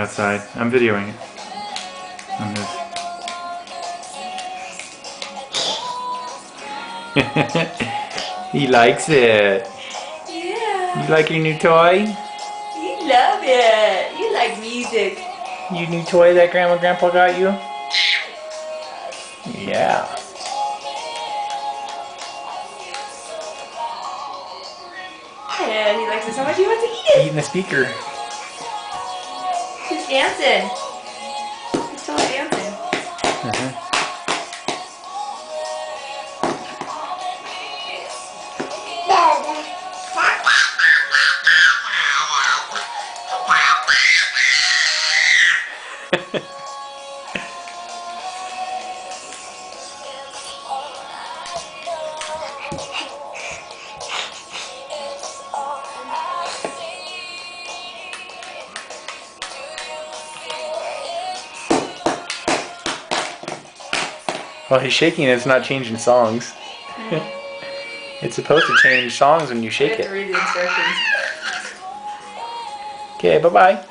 outside. I'm videoing it. On this. He likes it. Yeah. You like your new toy? You love it. You like music. Your new toy that Grandma and Grandpa got you? Yeah. Yeah, he likes it so much he wants to eat it. Eating the speaker. He's dancing. He's totally dancing. Well, he's shaking it. It's not changing songs. It's supposed to change songs when you You shake have to it. read the instructions. Okay, bye-bye.